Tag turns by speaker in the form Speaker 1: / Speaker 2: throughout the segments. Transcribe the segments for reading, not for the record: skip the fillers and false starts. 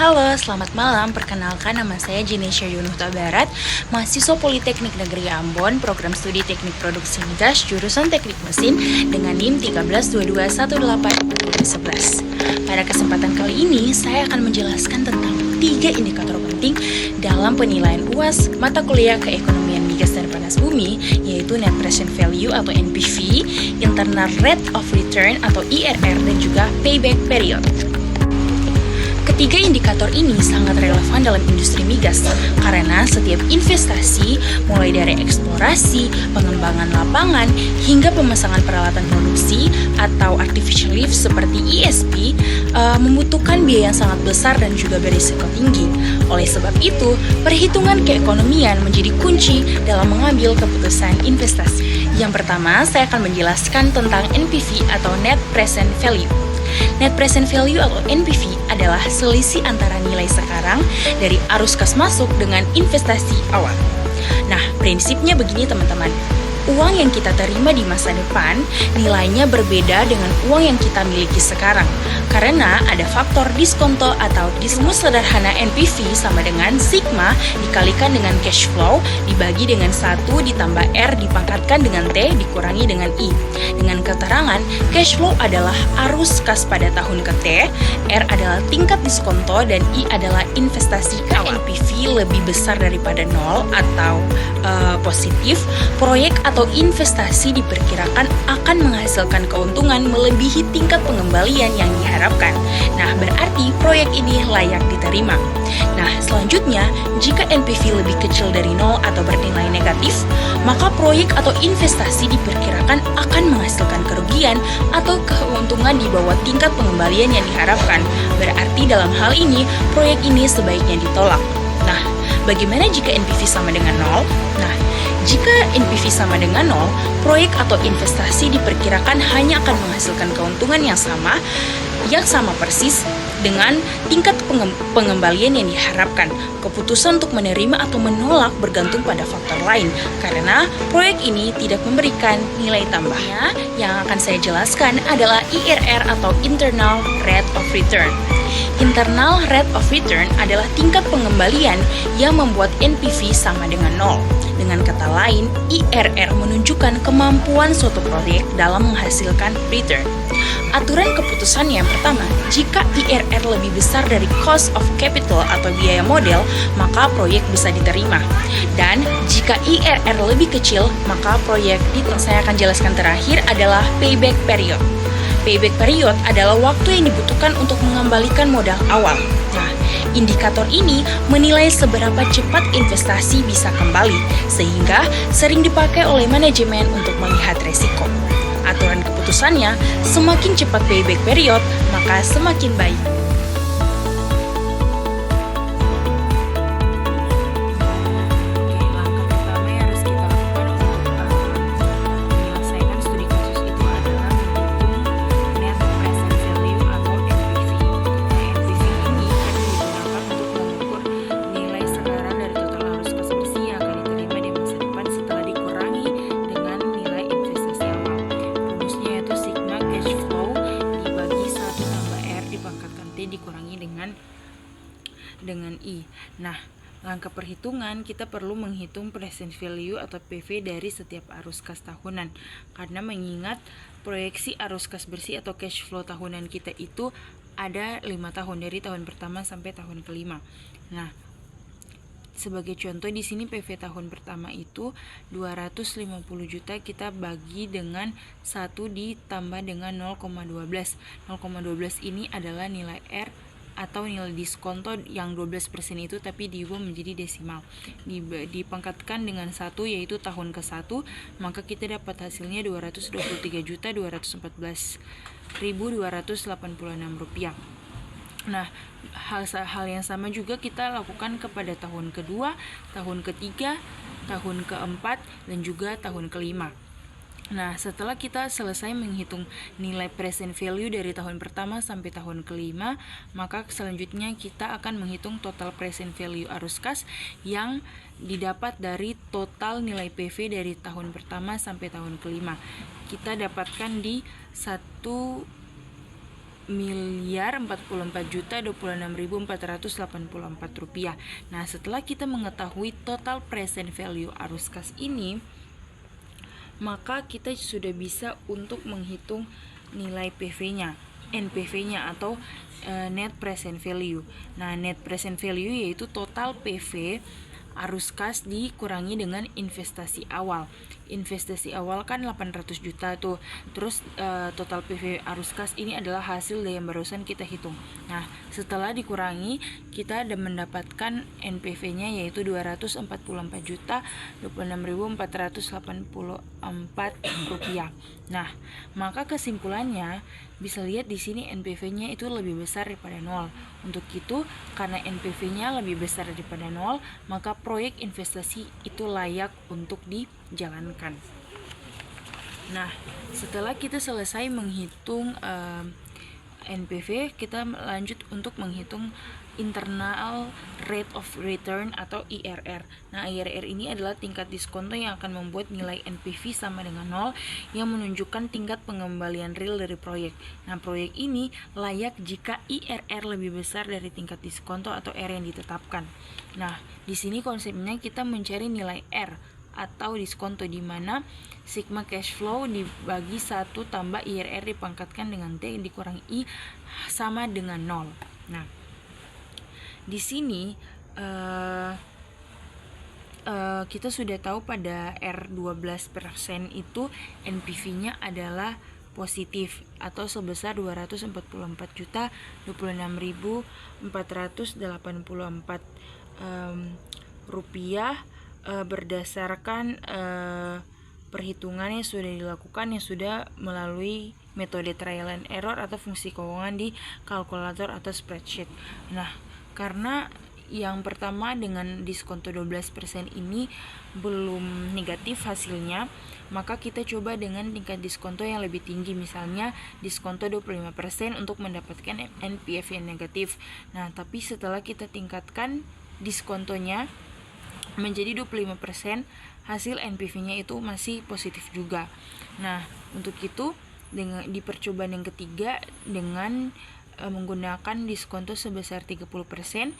Speaker 1: Halo, selamat malam. Perkenalkan, nama saya Jenisha Yunuhta Barat, mahasiswa Politeknik Negeri Ambon, program studi Teknik Produksi Migas, jurusan Teknik Mesin dengan NIM 1322182011. Pada kesempatan kali ini, saya akan menjelaskan tentang 3 indikator penting dalam penilaian UAS mata kuliah Keekonomian Migas dan Panas Bumi, yaitu Net Present Value atau NPV, Internal Rate of Return atau IRR, dan juga Payback Period. Ketiga indikator ini sangat relevan dalam industri migas karena setiap investasi, mulai dari eksplorasi, pengembangan lapangan, hingga pemasangan peralatan produksi atau artificial lift seperti ESP, membutuhkan biaya yang sangat besar dan juga berisiko tinggi. Oleh sebab itu, perhitungan keekonomian menjadi kunci dalam mengambil keputusan investasi. Yang pertama, saya akan menjelaskan tentang NPV atau Net Present Value. Net Present Value atau NPV adalah selisih antara nilai sekarang dari arus kas masuk dengan investasi awal. Nah, prinsipnya begini teman-teman. Uang yang kita terima di masa depan nilainya berbeda dengan uang yang kita miliki sekarang karena ada faktor diskonto atau rumus sederhana NPV sama dengan sigma dikalikan dengan cash flow dibagi dengan 1 ditambah R dipangkatkan dengan T dikurangi dengan I. Dengan keterangan cash flow adalah arus kas pada tahun ke T, R adalah tingkat diskonto, dan I adalah investasi ke awal. NPV lebih besar daripada 0 atau positif, proyek atau investasi diperkirakan akan menghasilkan keuntungan melebihi tingkat pengembalian yang diharapkan. Nah, berarti proyek ini layak diterima. Nah, selanjutnya, jika NPV lebih kecil dari 0 atau bernilai negatif, maka proyek atau investasi diperkirakan akan menghasilkan kerugian atau keuntungan di bawah tingkat pengembalian yang diharapkan. Berarti dalam hal ini, proyek ini sebaiknya ditolak. Nah, bagaimana jika NPV sama dengan 0? Nah, jika NPV sama dengan 0, proyek atau investasi diperkirakan hanya akan menghasilkan keuntungan yang sama persis dengan tingkat pengembalian yang diharapkan. Keputusan untuk menerima atau menolak bergantung pada faktor lain, karena proyek ini tidak memberikan nilai tambahnya. Yang akan saya jelaskan adalah IRR atau Internal Rate of Return. Internal Rate of Return adalah tingkat pengembalian yang membuat NPV sama dengan 0. Dengan kata lain, IRR menunjukkan kemampuan suatu proyek dalam menghasilkan return. Aturan keputusan yang pertama, jika IRR lebih besar dari cost of capital atau biaya modal, maka proyek bisa diterima. Dan jika IRR lebih kecil, maka proyek saya akan jelaskan terakhir adalah payback period. Payback period adalah waktu yang dibutuhkan untuk mengembalikan modal awal. Nah, indikator ini menilai seberapa cepat investasi bisa kembali, sehingga sering dipakai oleh manajemen untuk melihat resiko. Aturan keputusannya, semakin cepat payback period, maka semakin baik. Dikurangi dengan I. Nah, langkah perhitungan kita perlu menghitung present value atau PV dari setiap arus kas tahunan, karena mengingat proyeksi arus kas bersih atau cash flow tahunan kita itu ada 5 tahun, dari tahun pertama sampai tahun kelima. Nah, sebagai contoh di sini PV tahun pertama itu 250 juta kita bagi dengan 1 ditambah dengan 0,12. 0,12 ini adalah nilai R atau nilai diskonto yang 12% itu tapi diubah menjadi desimal. Dipangkatkan dengan 1 yaitu tahun ke-1, maka kita dapat hasilnya Rp223.214.286. Nah, hal yang sama juga kita lakukan kepada tahun kedua, tahun ketiga, tahun keempat, dan juga tahun kelima. Nah, setelah kita selesai menghitung nilai present value dari tahun pertama sampai tahun kelima, maka selanjutnya kita akan menghitung total present value arus kas yang didapat dari total nilai PV dari tahun pertama sampai tahun kelima. Kita dapatkan di 1 Rp44.26.484. Nah, setelah kita mengetahui total present value arus kas ini, maka kita sudah bisa untuk menghitung nilai PV-nya, NPV-nya atau net present value. Nah, net present value yaitu total PV arus kas dikurangi dengan investasi awal. Investasi awal kan 800 juta tuh. Terus total PV arus kas ini adalah hasil dari yang barusan kita hitung. Nah, setelah dikurangi kita ada mendapatkan NPV-nya yaitu Rp244.26.484. Nah, maka kesimpulannya bisa lihat di sini NPV-nya itu lebih besar daripada 0. Untuk itu, karena NPV-nya lebih besar daripada 0, maka proyek investasi itu layak untuk dijalankan. Nah, setelah kita selesai menghitung NPV, kita lanjut untuk menghitung internal rate of return atau IRR. Nah, IRR ini adalah tingkat diskonto yang akan membuat nilai NPV sama dengan 0 yang menunjukkan tingkat pengembalian real dari proyek. Nah, proyek ini layak jika IRR lebih besar dari tingkat diskonto atau R yang ditetapkan. Nah, di sini konsepnya kita mencari nilai R atau diskonto, di mana sigma cash flow dibagi 1 tambah IRR dipangkatkan dengan T dikurangi I sama dengan 0. Nah, di sini kita sudah tahu pada R12% itu NPV-nya adalah positif atau sebesar Rp244.26.484 rupiah berdasarkan perhitungan yang sudah dilakukan yang sudah melalui metode trial and error atau fungsi keuangan di kalkulator atau spreadsheet. Nah, karena yang pertama dengan diskonto 12% ini belum negatif hasilnya, maka kita coba dengan tingkat diskonto yang lebih tinggi, misalnya diskonto 25% untuk mendapatkan NPV yang negatif. Nah, tapi setelah kita tingkatkan diskontonya menjadi 25%, hasil NPV-nya itu masih positif juga. Nah, untuk itu dengan di percobaan yang ketiga dengan menggunakan diskonto sebesar 30%,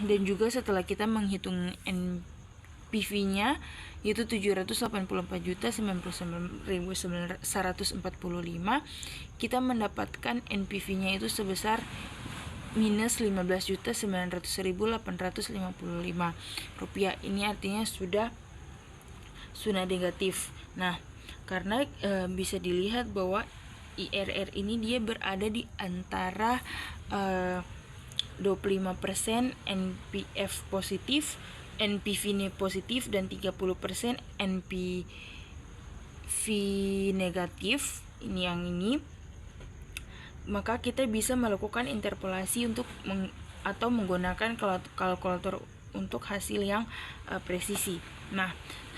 Speaker 1: dan juga setelah kita menghitung NPV-nya yaitu Rp784.99.145, kita mendapatkan NPV-nya itu sebesar minus Rp15.900.855. Ini artinya sudah negatif. Nah, karena bisa dilihat bahwa IRR ini dia berada di antara 25% NPF positif, NPV positif, dan 30% NPV negatif. Ini yang ini. Maka kita bisa melakukan interpolasi untuk atau menggunakan kalkulator untuk hasil yang presisi. Nah,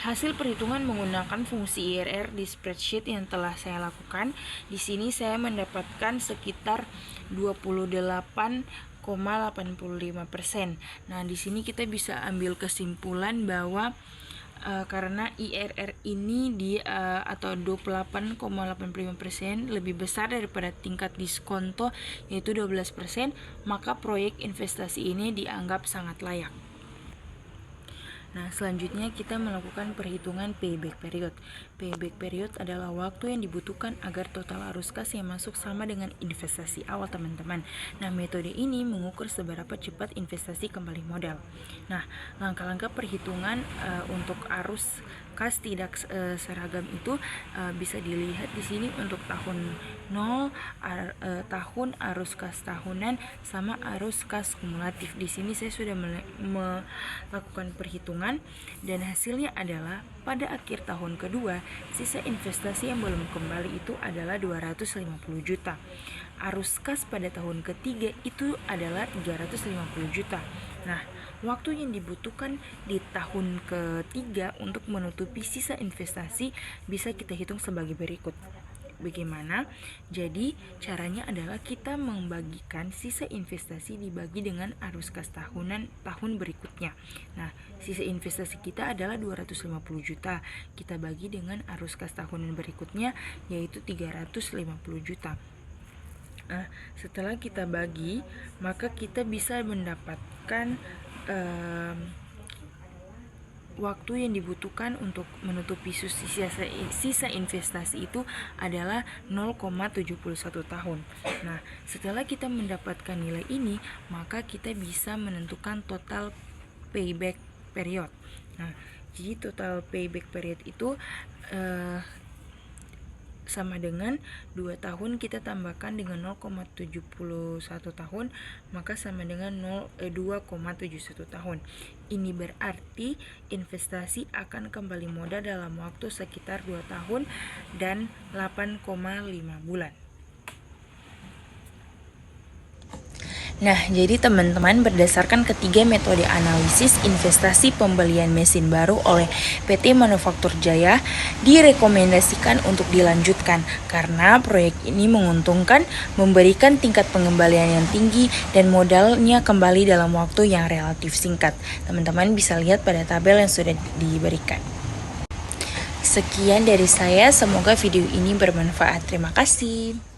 Speaker 1: hasil perhitungan menggunakan fungsi IRR di spreadsheet yang telah saya lakukan, di sini saya mendapatkan sekitar 28,85%. Nah, di sini kita bisa ambil kesimpulan bahwa karena IRR ini atau 28,85% lebih besar daripada tingkat diskonto yaitu 12%, maka proyek investasi ini dianggap sangat layak. Nah, selanjutnya kita melakukan perhitungan payback period. Payback period adalah waktu yang dibutuhkan agar total arus kas yang masuk sama dengan investasi awal, teman-teman. Nah, metode ini mengukur seberapa cepat investasi kembali modal. Nah, langkah-langkah perhitungan untuk arus kas tidak seragam itu bisa dilihat di sini untuk tahun 0, tahun arus kas tahunan, sama arus kas kumulatif. Di sini saya sudah melakukan perhitungan dan hasilnya adalah pada akhir tahun kedua sisa investasi yang belum kembali itu adalah 250 juta. Arus kas pada tahun ketiga itu adalah 350 juta. Nah, waktu yang dibutuhkan di tahun ketiga untuk menutupi sisa investasi bisa kita hitung sebagai berikut. Bagaimana? Jadi caranya adalah kita membagikan sisa investasi dibagi dengan arus kas tahunan tahun berikutnya. Nah, sisa investasi kita adalah 250 juta. Kita bagi dengan arus kas tahunan berikutnya yaitu 350 juta.
Speaker 2: Nah, setelah kita bagi, maka kita bisa mendapatkan waktu yang dibutuhkan untuk menutupi sisa investasi itu adalah 0,71 tahun. Nah, setelah kita mendapatkan nilai ini, maka kita bisa menentukan total payback period. Nah, jadi total payback period itu sama dengan 2 tahun kita tambahkan dengan 0,71 tahun, maka sama dengan 2,71 tahun. Ini berarti investasi akan kembali modal dalam waktu sekitar 2 tahun dan 8,5 bulan.
Speaker 1: Nah, jadi teman-teman, berdasarkan ketiga metode analisis investasi pembelian mesin baru oleh PT Manufaktur Jaya, direkomendasikan untuk dilanjutkan karena proyek ini menguntungkan, memberikan tingkat pengembalian yang tinggi, dan modalnya kembali dalam waktu yang relatif singkat. Teman-teman bisa lihat pada tabel yang sudah diberikan. Sekian dari saya, semoga video ini bermanfaat. Terima kasih.